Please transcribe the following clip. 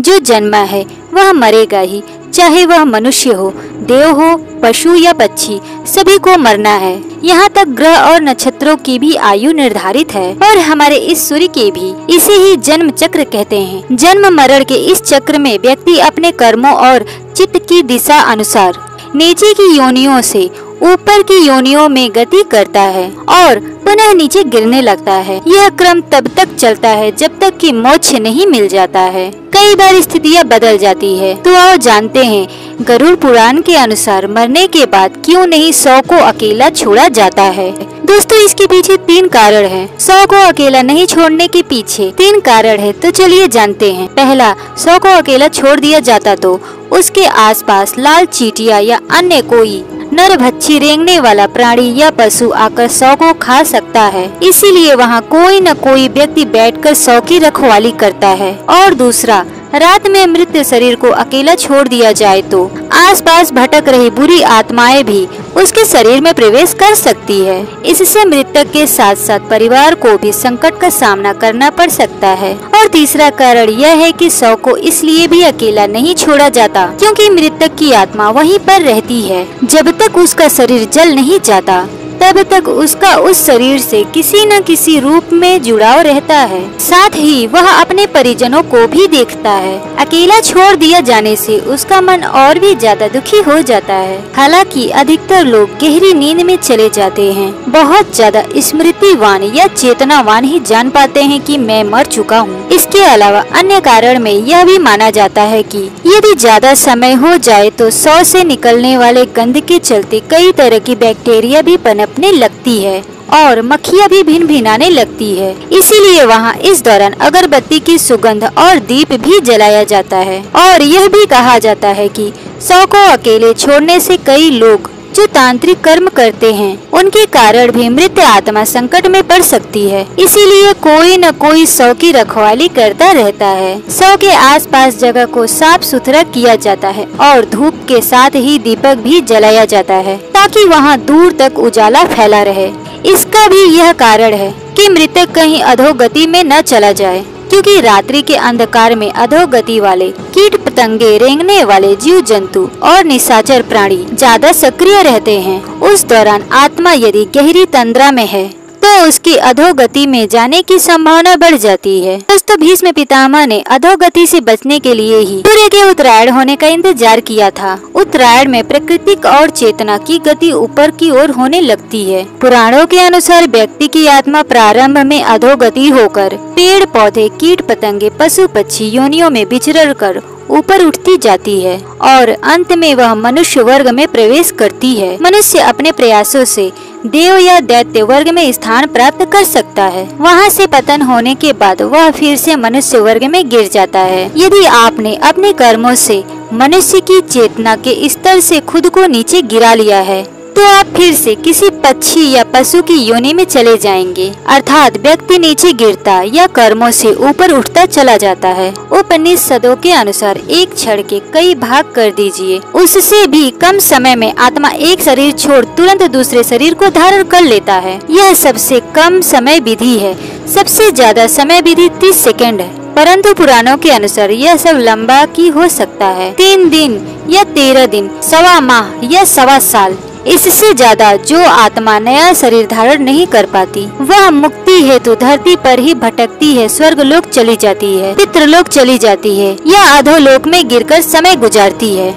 जो जन्मा है वह मरेगा ही, चाहे वह मनुष्य हो, देव हो, पशु या पक्षी, सभी को मरना है। यहाँ तक ग्रह और नक्षत्रों की भी आयु निर्धारित है और हमारे इस सूर्य के भी। इसे ही जन्म चक्र कहते हैं। जन्म मरण के इस चक्र में व्यक्ति अपने कर्मों और चित्त की दिशा अनुसार नीचे की योनियों से ऊपर की योनियों में गति करता है और पुनः नीचे गिरने लगता है। यह क्रम तब तक चलता है जब तक कि मोक्ष नहीं मिल जाता है। कई बार स्थितियाँ बदल जाती है। तो आओ जानते हैं गरुड़ पुराण के अनुसार मरने के बाद क्यों नहीं 100 को अकेला छोड़ा जाता है। दोस्तों, इसके पीछे 3 कारण हैं। 100 को अकेला नहीं छोड़ने के पीछे 3 कारण है, तो चलिए जानते हैं। पहला, 100 को अकेला छोड़ दिया जाता तो उसके आसपास लाल चींटिया या अन्य कोई नरभक्षी रेंगने वाला प्राणी या पशु आकर 100 को खा सकता है। इसीलिए वहाँ कोई न कोई व्यक्ति बैठकर 100 की रखवाली करता है। और दूसरा, रात में मृत शरीर को अकेला छोड़ दिया जाए तो आसपास भटक रही बुरी आत्माएं भी उसके शरीर में प्रवेश कर सकती है। इससे मृतक के साथ साथ परिवार को भी संकट का सामना करना पड़ सकता है। और तीसरा कारण यह है कि 100 को इसलिए भी अकेला नहीं छोड़ा जाता क्योंकि मृतक की आत्मा वहीं पर रहती है। जब तक उसका शरीर जल नहीं जाता तब तक उसका उस शरीर से किसी न किसी रूप में जुड़ाव रहता है। साथ ही वह अपने परिजनों को भी देखता है। अकेला छोड़ दिया जाने से उसका मन और भी ज्यादा दुखी हो जाता है। हालांकि अधिकतर लोग गहरी नींद में चले जाते हैं। बहुत ज्यादा स्मृतिवान या चेतनावान ही जान पाते हैं कि मैं मर चुका हूँ। इसके अलावा अन्य कारण में यह भी माना जाता है कि यदि ज्यादा समय हो जाए तो 100 से निकलने वाले गंध के चलते कई तरह की बैक्टीरिया भी पनपने लगती है और मक्खियाँ भी भिन भिनाने लगती है। इसीलिए वहाँ इस दौरान अगरबत्ती की सुगंध और दीप भी जलाया जाता है। और यह भी कहा जाता है कि 100 को अकेले छोड़ने से कई लोग जो तांत्रिक कर्म करते हैं उनके कारण भी मृत आत्मा संकट में पड़ सकती है। इसीलिए कोई न कोई 100 की रखवाली करता रहता है। 100 के आसपास जगह को साफ सुथरा किया जाता है और धूप के साथ ही दीपक भी जलाया जाता है ताकि वहाँ दूर तक उजाला फैला रहे। इसका भी यह कारण है कि मृतक कहीं अधोगति में न चला जाए, क्योंकि रात्रि के अंधकार में अधोगति वाले कीट पतंगे, रेंगने वाले जीव जंतु और निशाचर प्राणी ज्यादा सक्रिय रहते हैं। उस दौरान आत्मा यदि गहरी तंद्रा में है तो उसकी अधोगति में जाने की संभावना बढ़ जाती है। दोस्तों, भीष्म पितामह ने अधोगति से बचने के लिए ही सूर्य के उत्तरायण होने का इंतजार किया था। उत्तरायण में प्राकृतिक और चेतना की गति ऊपर की ओर होने लगती है। पुराणों के अनुसार व्यक्ति की आत्मा प्रारंभ में अधोगति होकर पेड़ पौधे, कीट पतंगे, पशु पक्षी योनियों में विचरण कर ऊपर उठती जाती है और अंत में वह मनुष्य वर्ग में प्रवेश करती है। मनुष्य अपने प्रयासों से देव या दैत्य वर्ग में स्थान प्राप्त कर सकता है। वहाँ से पतन होने के बाद वह फिर से मनुष्य वर्ग में गिर जाता है। यदि आपने अपने कर्मों से मनुष्य की चेतना के स्तर से खुद को नीचे गिरा लिया है तो आप फिर से किसी पक्षी या पशु की योनि में चले जाएंगे। अर्थात व्यक्ति नीचे गिरता या कर्मों से ऊपर उठता चला जाता है। उपनिषदों के अनुसार एक क्षण के कई भाग कर दीजिए, उससे भी कम समय में आत्मा एक शरीर छोड़ तुरंत दूसरे शरीर को धारण कर लेता है। यह सबसे कम समय विधि है। सबसे ज्यादा समय विधि 30 सेकंड है, परंतु पुराणों के अनुसार यह सब लंबा की हो सकता है। 3 दिन या 13 दिन, 1.25 माह या 1.25 साल। इससे ज्यादा जो आत्मा नया शरीर धारण नहीं कर पाती वह मुक्ति हेतु धरती पर ही भटकती है, स्वर्ग लोक चली जाती है, पितृलोक चली जाती है या अधोलोक में गिरकर समय गुजारती है।